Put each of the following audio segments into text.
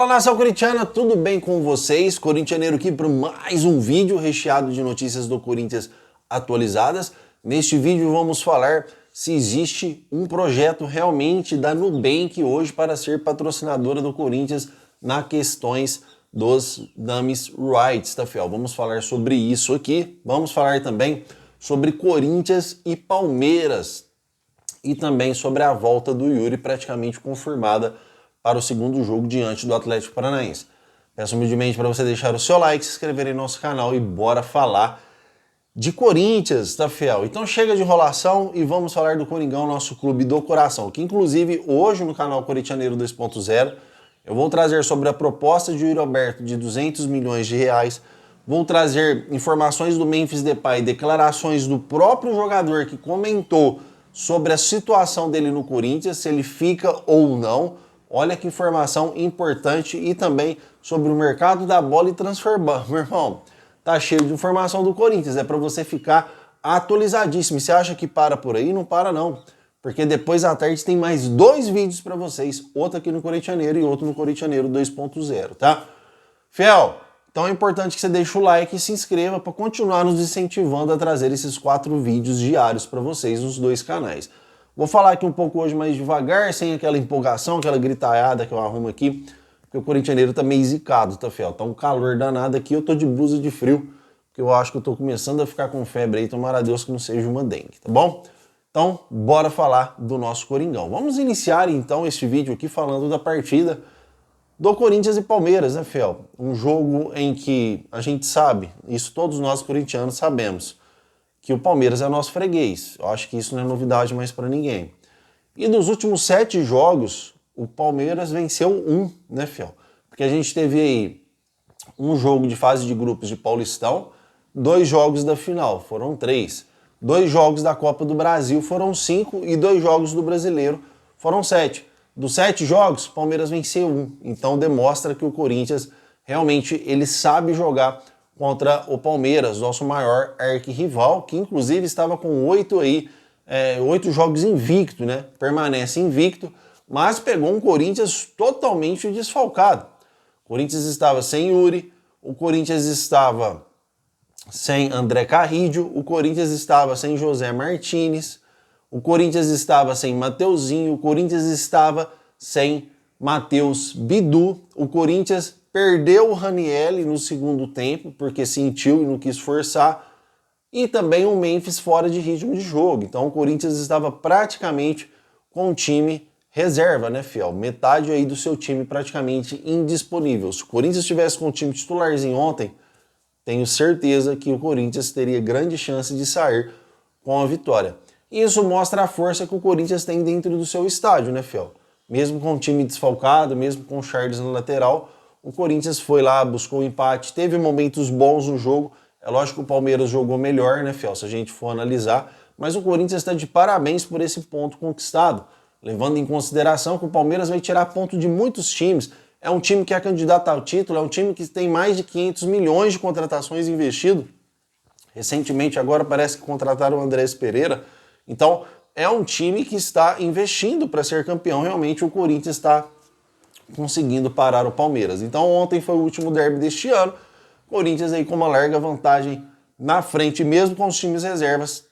Fala, nação corintiana, tudo bem com vocês? Corintianeiro aqui para mais um vídeo recheado de notícias do Corinthians atualizadas. Neste vídeo vamos falar se existe um projeto realmente da Nubank hoje para ser patrocinadora do Corinthians nas questões dos dummies rights, tá, fiel? Vamos falar sobre isso aqui. Vamos falar também sobre Corinthians e Palmeiras e também sobre a volta do Yuri praticamente confirmada para o segundo jogo diante do Atlético Paranaense. Peço humildemente para você deixar o seu like, se inscrever em nosso canal e bora falar de Corinthians, tá, fiel? Então chega de enrolação e vamos falar do Coringão, nosso clube do coração, que inclusive hoje no canal Corintianeiro 2.0 eu vou trazer sobre a proposta de Yuri Alberto de 200 milhões de reais, vou trazer informações do Memphis Depay, declarações do próprio jogador que comentou sobre a situação dele no Corinthians, se ele fica ou não. Olha que informação importante, e também sobre o mercado da bola e transfer ban. Meu irmão, tá cheio de informação do Corinthians, é para você ficar atualizadíssimo. E você acha que para por aí? Não para não, porque depois à tarde tem mais dois vídeos para vocês, outro aqui no Corintianeiro e outro no Corintianeiro 2.0, tá? Fiel, então é importante que você deixe o like e se inscreva para continuar nos incentivando a trazer esses 4 vídeos diários para vocês nos dois canais. Vou falar aqui um pouco hoje mais devagar, sem aquela empolgação, aquela gritalhada que eu arrumo aqui, porque o corintianeiro tá meio zicado, tá, fiel? Tá um calor danado aqui, eu tô de blusa de frio, porque eu acho que eu tô começando a ficar com febre aí, tomara a Deus que não seja uma dengue, tá bom? Então, bora falar do nosso Coringão. Vamos iniciar então este vídeo aqui falando da partida do Corinthians e Palmeiras, né, fiel? Um jogo em que a gente sabe, isso todos nós corintianos sabemos, que o Palmeiras é nosso freguês. Eu acho que isso não é novidade mais para ninguém. E dos últimos 7 jogos, o Palmeiras venceu 1, né, fiel? Porque a gente teve aí um jogo de fase de grupos de Paulistão, 2 jogos da final, foram 3. 2 jogos da Copa do Brasil, foram 5, e 2 jogos do Brasileiro, foram 7. Dos 7 jogos, o Palmeiras venceu 1. Então demonstra que o Corinthians realmente ele sabe jogar contra o Palmeiras, nosso maior arquirrival, que inclusive estava com 8 jogos invicto, né? Permanece invicto, mas pegou um Corinthians totalmente desfalcado. O Corinthians estava sem Yuri, o Corinthians estava sem André Carrillo, o Corinthians estava sem José Martinez, o Corinthians estava sem Mateuzinho, o Corinthians estava sem Matheus Bidu, o Corinthians perdeu o Ranieri no segundo tempo, porque sentiu e não quis forçar, e também o Memphis fora de ritmo de jogo. Então o Corinthians estava praticamente com o time reserva, né, fiel? Metade aí do seu time praticamente indisponível. Se o Corinthians estivesse com o time titularzinho ontem, tenho certeza que o Corinthians teria grande chance de sair com a vitória. Isso mostra a força que o Corinthians tem dentro do seu estádio, né, fiel? Mesmo com o time desfalcado, mesmo com o Charles na lateral, o Corinthians foi lá, buscou o empate, teve momentos bons no jogo. É lógico que o Palmeiras jogou melhor, né, fiel, se a gente for analisar, mas o Corinthians está de parabéns por esse ponto conquistado, levando em consideração que o Palmeiras vai tirar ponto de muitos times. É um time que é candidato ao título, é um time que tem mais de 500 milhões de contratações investido. Recentemente agora parece que contrataram o Andrés Pereira. Então é um time que está investindo para ser campeão. Realmente o Corinthians está conseguindo parar o Palmeiras. Então ontem foi o último derby deste ano, Corinthians aí com uma larga vantagem na frente, mesmo com os times reservas,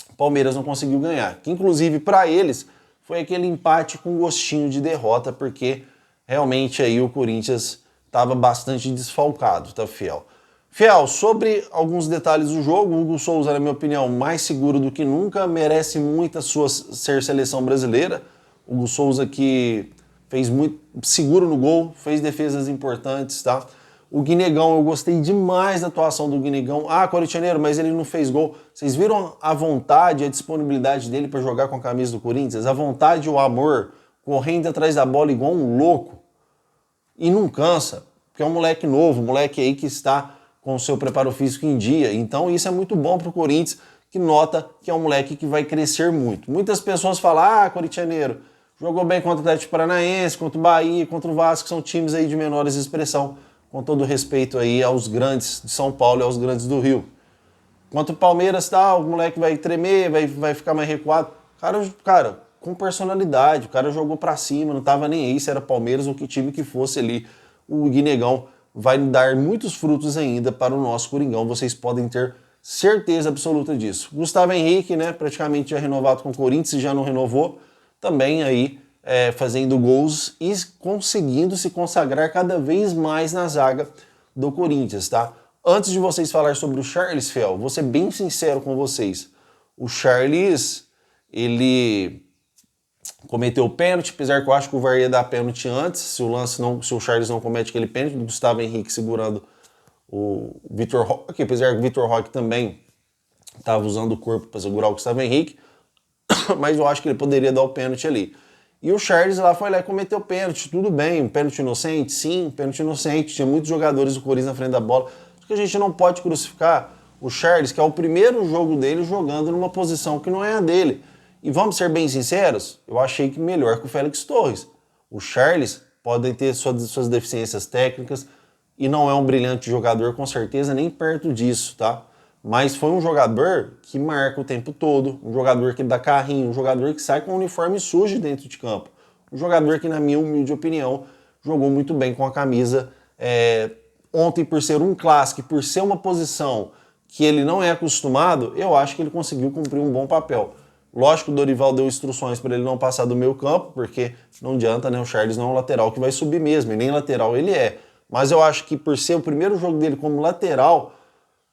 o Palmeiras não conseguiu ganhar, que inclusive para eles foi aquele empate com gostinho de derrota, porque realmente aí o Corinthians estava bastante desfalcado, tá, fiel? Fiel, sobre alguns detalhes do jogo, o Hugo Souza, na minha opinião, mais seguro do que nunca, merece muito a sua ser seleção brasileira. O Hugo Souza que fez muito seguro no gol, fez defesas importantes, tá? O Guinegão, eu gostei demais da atuação do Guinegão. Ah, corintianeiro, mas ele não fez gol. Vocês viram a vontade e a disponibilidade dele para jogar com a camisa do Corinthians? A vontade e o amor, correndo atrás da bola igual um louco. E não cansa, porque é um moleque novo, um moleque aí que está com o seu preparo físico em dia. Então isso é muito bom para o Corinthians, que nota que é um moleque que vai crescer muito. Muitas pessoas falam, ah, corintianeiro, jogou bem contra o Atlético Paranaense, contra o Bahia, contra o Vasco, que são times aí de menores expressão, com todo respeito aí aos grandes de São Paulo e aos grandes do Rio. Contra o Palmeiras, tá, o moleque vai tremer, vai ficar mais recuado. Cara, com personalidade, o cara jogou pra cima, não tava nem aí se era Palmeiras ou que time que fosse ali o Guinegão vai dar muitos frutos ainda para o nosso Coringão, vocês podem ter certeza absoluta disso. Gustavo Henrique, né, praticamente já renovado com o Corinthians, se já não renovou, também aí fazendo gols e conseguindo se consagrar cada vez mais na zaga do Corinthians, tá? Antes de vocês falarem sobre o Charles, Fel, vou ser bem sincero com vocês. O Charles, ele cometeu o pênalti, apesar que eu acho que o VAR ia dar pênalti antes, se o Charles não comete aquele pênalti, do Gustavo Henrique segurando o Vitor Roque, apesar que o Vitor Roque também estava usando o corpo para segurar o Gustavo Henrique, mas eu acho que ele poderia dar o pênalti ali. E o Charles lá foi lá e cometeu o pênalti, tudo bem, um pênalti inocente? Sim, pênalti inocente, tinha muitos jogadores do Corinthians na frente da bola, só que a gente não pode crucificar o Charles, que é o primeiro jogo dele jogando numa posição que não é a dele. E vamos ser bem sinceros, eu achei que melhor que o Félix Torres. O Charles pode ter suas deficiências técnicas e não é um brilhante jogador, com certeza, nem perto disso, tá? Mas foi um jogador que marca o tempo todo, um jogador que dá carrinho, um jogador que sai com o uniforme sujo dentro de campo. Um jogador que, na minha humilde opinião, jogou muito bem com a camisa. Ontem, por ser um clássico, por ser uma posição que ele não é acostumado, eu acho que ele conseguiu cumprir um bom papel. Lógico que o Dorival deu instruções para ele não passar do meio campo, porque não adianta, né? O Charles não é um lateral que vai subir mesmo, e nem lateral ele é. Mas eu acho que por ser o primeiro jogo dele como lateral,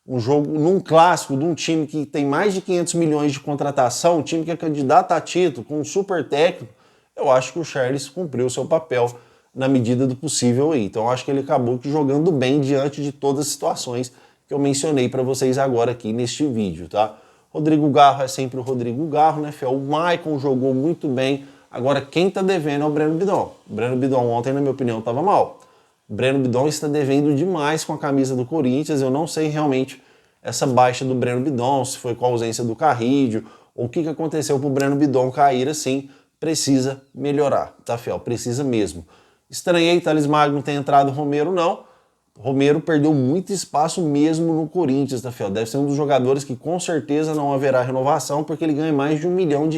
um jogo num clássico de um time que tem mais de 500 milhões de contratação, um time que é candidato a título, com um super técnico, eu acho que o Charles cumpriu o seu papel na medida do possível aí. Então eu acho que ele acabou jogando bem diante de todas as situações que eu mencionei para vocês agora aqui neste vídeo, tá? Rodrigo Garro é sempre o Rodrigo Garro, né, Fel? O Maicon jogou muito bem. Agora quem tá devendo é o Breno Bidon. O Breno Bidon ontem, na minha opinião, tava mal. O Breno Bidon está devendo demais com a camisa do Corinthians. Eu não sei realmente essa baixa do Breno Bidon, se foi com a ausência do Carrídio, ou o que aconteceu para o Breno Bidon cair assim. Precisa melhorar, tá, Fel? Precisa mesmo. Estranhei Thales Magno ter entrado, Romero não. Romero perdeu muito espaço mesmo no Corinthians, tá, Fel? Deve ser um dos jogadores que com certeza não haverá renovação, porque ele ganha mais de R$1 milhão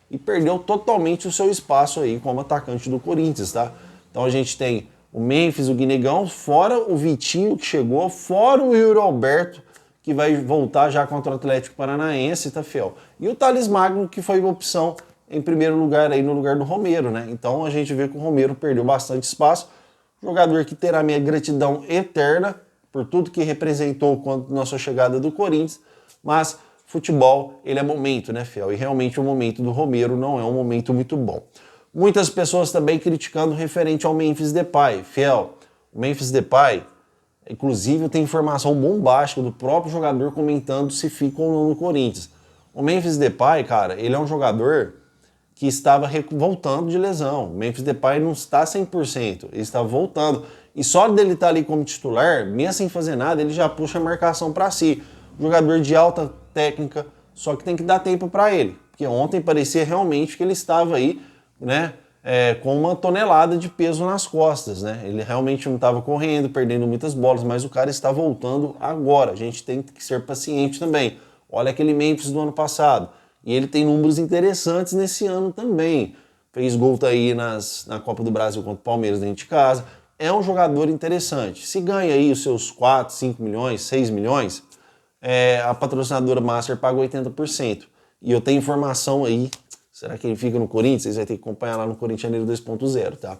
e perdeu totalmente o seu espaço aí como atacante do Corinthians, tá? Então a gente tem o Memphis, o Guinegão, fora o Vitinho que chegou, fora o Yuri Alberto, que vai voltar já contra o Atlético Paranaense, tá, Fel? E o Thales Magno, que foi opção em primeiro lugar aí no lugar do Romero, né? Então a gente vê que o Romero perdeu bastante espaço. Jogador que terá minha gratidão eterna por tudo que representou quando na sua chegada do Corinthians, mas futebol, ele é momento, né, Fel? E realmente o momento do Romero não é um momento muito bom. Muitas pessoas também criticando referente ao Memphis Depay. Fel, o Memphis Depay, inclusive tem informação bombástica do próprio jogador comentando se fica ou não no Corinthians. O Memphis Depay, cara, ele é um jogador que estava voltando de lesão. O Memphis Depay não está 100%, ele está voltando. E só dele estar ali como titular, mesmo sem fazer nada, ele já puxa a marcação para si. Jogador de alta técnica, só que tem que dar tempo para ele. Porque ontem parecia realmente que ele estava aí, né, com uma tonelada de peso nas costas, né? Ele realmente não estava correndo, perdendo muitas bolas, mas o cara está voltando agora. A gente tem que ser paciente também. Olha aquele Memphis do ano passado. E ele tem números interessantes nesse ano também. Fez gol aí na Copa do Brasil contra o Palmeiras dentro de casa. É um jogador interessante. Se ganha aí os seus 4, 5 milhões, 6 milhões, a patrocinadora Master paga 80%. E eu tenho informação aí, será que ele fica no Corinthians? Vocês vão ter que acompanhar lá no Corintianeiro 2.0, tá?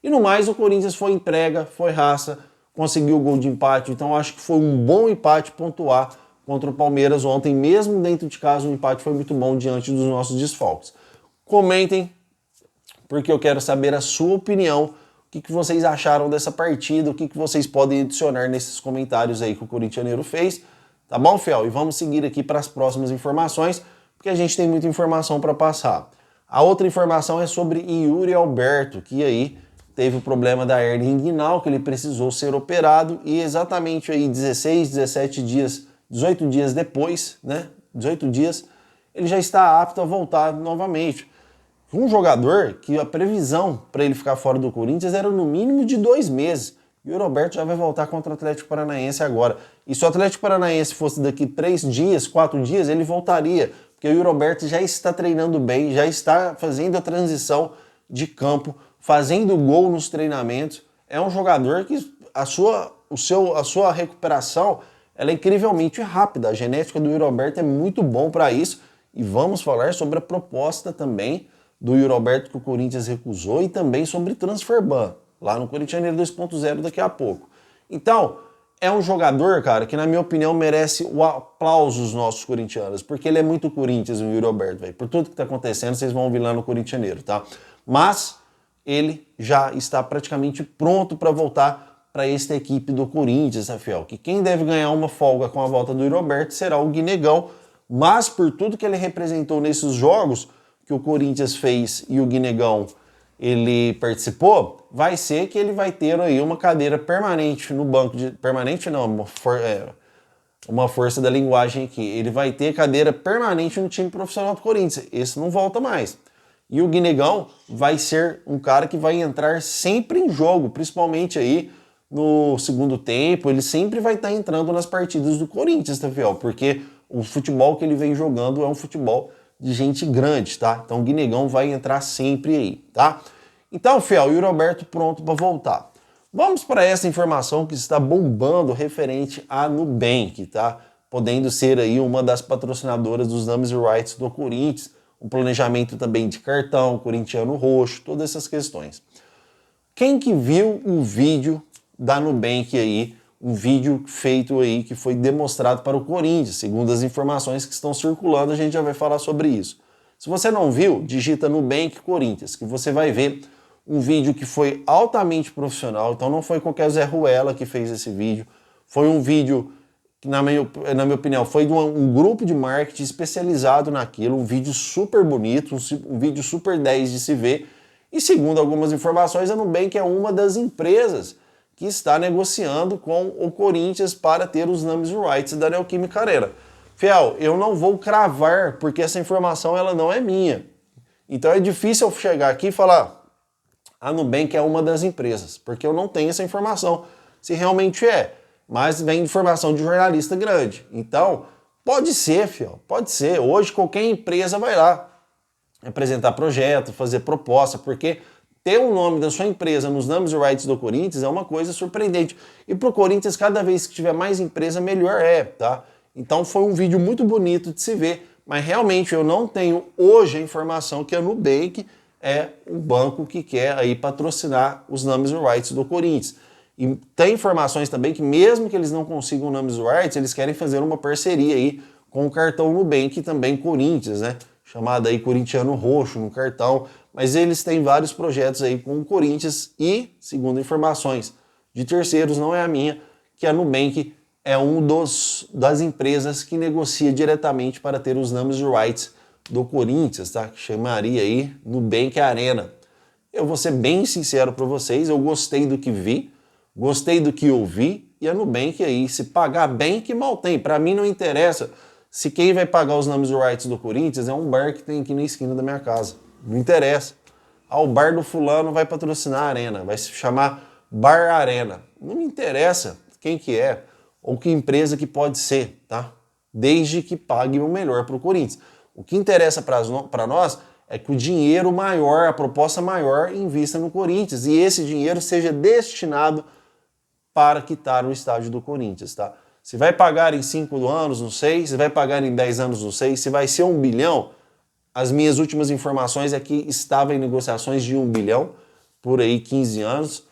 E no mais, o Corinthians foi entrega, foi raça, conseguiu o gol de empate. Então acho que foi um bom empate pontuar contra o Palmeiras ontem, mesmo dentro de casa, o empate foi muito bom diante dos nossos desfalques. Comentem, porque eu quero saber a sua opinião, o que vocês acharam dessa partida, o que vocês podem adicionar nesses comentários aí que o Corintianeiro fez, tá bom, Fel? E vamos seguir aqui para as próximas informações, porque a gente tem muita informação para passar. A outra informação é sobre Yuri Alberto, que aí teve o problema da hernia inguinal, que ele precisou ser operado, e exatamente aí 16, 17 dias 18 dias depois, né? 18 dias, ele já está apto a voltar novamente. Um jogador que a previsão para ele ficar fora do Corinthians era no mínimo de 2 meses. E o Roberto já vai voltar contra o Atlético Paranaense agora. E se o Atlético Paranaense fosse daqui 3 dias, 4 dias, ele voltaria. Porque o Roberto já está treinando bem, já está fazendo a transição de campo, fazendo gol nos treinamentos. é um jogador que a sua recuperação ela é incrivelmente rápida. A genética do Yuri Alberto é muito bom para isso. E vamos falar sobre a proposta também do Yuri Alberto que o Corinthians recusou e também sobre transferban, lá no Corintianeiro 2.0 daqui a pouco. Então, é um jogador, cara, que na minha opinião merece o aplauso dos nossos corintianos, porque ele é muito Corinthians, o Yuri Alberto, velho. Por tudo que tá acontecendo, vocês vão ouvir lá no Corintianeiro, tá? Mas ele já está praticamente pronto para voltar para esta equipe do Corinthians, Rafael. Que quem deve ganhar uma folga com a volta do Yuri Alberto será o Guinegão, mas por tudo que ele representou nesses jogos que o Corinthians fez e o Guinegão ele participou, vai ser que ele vai ter aí uma cadeira permanente no banco de... Permanente não, uma força da linguagem aqui. Ele vai ter cadeira permanente no time profissional do Corinthians. Esse não volta mais. E o Guinegão vai ser um cara que vai entrar sempre em jogo, principalmente aí no segundo tempo. Ele sempre vai estar entrando nas partidas do Corinthians, tá, fiel? Porque o futebol que ele vem jogando é um futebol de gente grande, tá? Então o Guinegão vai entrar sempre aí, tá? Então, fiel, Yuri Alberto pronto para voltar. Vamos para essa informação que está bombando referente à Nubank, tá? Podendo ser aí uma das patrocinadoras dos Namesy Rights do Corinthians, um planejamento também de cartão, corintiano roxo, todas essas questões. Quem que viu o vídeo da Nubank aí, um vídeo feito aí que foi demonstrado para o Corinthians, segundo as informações que estão circulando, a gente já vai falar sobre isso. Se você não viu, digita Nubank Corinthians, que você vai ver um vídeo que foi altamente profissional, então não foi qualquer Zé Ruela que fez esse vídeo, foi um vídeo que, na minha opinião, foi de um grupo de marketing especializado naquilo, um vídeo super bonito, um vídeo super 10 de se ver, e segundo algumas informações, a Nubank é uma das empresas que está negociando com o Corinthians para ter os Namesy Rights da Neoquímica Arena. Fiel, eu não vou cravar, porque essa informação ela não é minha. Então é difícil eu chegar aqui e falar a Nubank é uma das empresas, porque eu não tenho essa informação, se realmente é. Mas vem informação de jornalista grande. Então, pode ser, fiel, pode ser. Hoje qualquer empresa vai lá apresentar projeto, fazer proposta, porque ter o nome da sua empresa nos Namesy Rights do Corinthians é uma coisa surpreendente. E pro Corinthians, cada vez que tiver mais empresa, melhor é, tá? Então foi um vídeo muito bonito de se ver, mas realmente eu não tenho hoje a informação que a Nubank é um banco que quer aí patrocinar os Namesy Rights do Corinthians. E tem informações também que mesmo que eles não consigam Namesy Rights, eles querem fazer uma parceria aí com o cartão Nubank também Corinthians, né? Chamado aí Corintiano Roxo no cartão, mas eles têm vários projetos aí com o Corinthians e, segundo informações de terceiros, não é a minha, que a Nubank é das empresas que negocia diretamente para ter os Namesy Rights do Corinthians, tá? Que chamaria aí Nubank Arena. Eu vou ser bem sincero para vocês, eu gostei do que vi, gostei do que ouvi, e a Nubank aí, se pagar bem, que mal tem. Para mim não interessa se quem vai pagar os Namesy Rights do Corinthians é um bar que tem aqui na esquina da minha casa. Não interessa. Ah, o bar do fulano vai patrocinar a arena, vai se chamar Bar Arena. Não me interessa quem que é ou que empresa que pode ser, tá? Desde que pague o melhor para o Corinthians. O que interessa para nós é que o dinheiro maior, a proposta maior, invista no Corinthians e esse dinheiro seja destinado para quitar o estádio do Corinthians, tá? Se vai pagar em 5 anos, não sei. Se vai pagar em 10 anos, não sei. Se vai ser 1 bilhão, as minhas últimas informações é que estava em negociações de 1 bilhão, por aí 15 anos.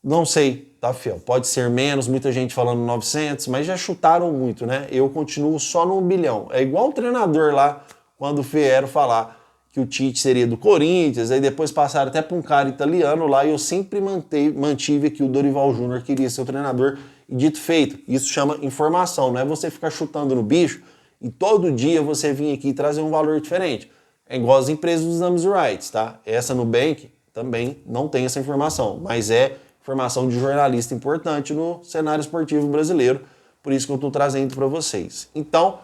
Não sei, tá, fiel? Pode ser menos, muita gente falando 900, mas já chutaram muito, né? Eu continuo só no 1 bilhão. É igual o treinador lá, quando vieram falar que o Tite seria do Corinthians, aí depois passaram até para um cara italiano lá, e eu sempre mantive que o Dorival Júnior queria ser o treinador, e dito feito. Isso chama informação, não é você ficar chutando no bicho e todo dia você vir aqui trazer um valor diferente. É igual as empresas dos Namesy Rights, tá? Essa Nubank também não tem essa informação, mas é informação de jornalista importante no cenário esportivo brasileiro, por isso que eu estou trazendo para vocês. Então,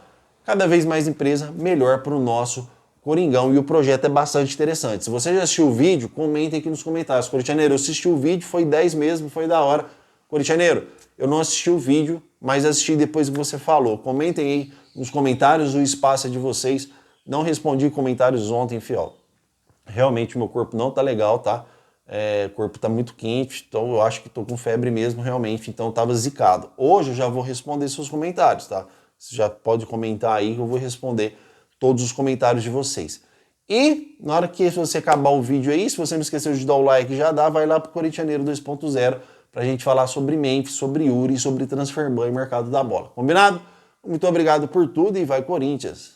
cada vez mais empresa, melhor para o nosso Coringão, e o projeto é bastante interessante. Se você já assistiu o vídeo, comentem aqui nos comentários. Corintianeiro, eu assisti o vídeo, foi 10 mesmo, foi da hora. Corintianeiro, eu não assisti o vídeo, mas assisti depois que você falou. Comentem aí nos comentários, o espaço é de vocês. Não respondi comentários ontem, fiel. Realmente meu corpo não tá legal, tá? o corpo tá muito quente, então eu acho que tô com febre mesmo, realmente, então tava zicado. Hoje eu já vou responder seus comentários, tá? Você já pode comentar aí que eu vou responder todos os comentários de vocês. E na hora que você acabar o vídeo aí, se você não esqueceu de dar o like, já dá, vai lá pro Corintianeiro 2.0 pra gente falar sobre Memphis, sobre Yuri, sobre Transferban e mercado da bola. Combinado? Muito obrigado por tudo e vai Corinthians!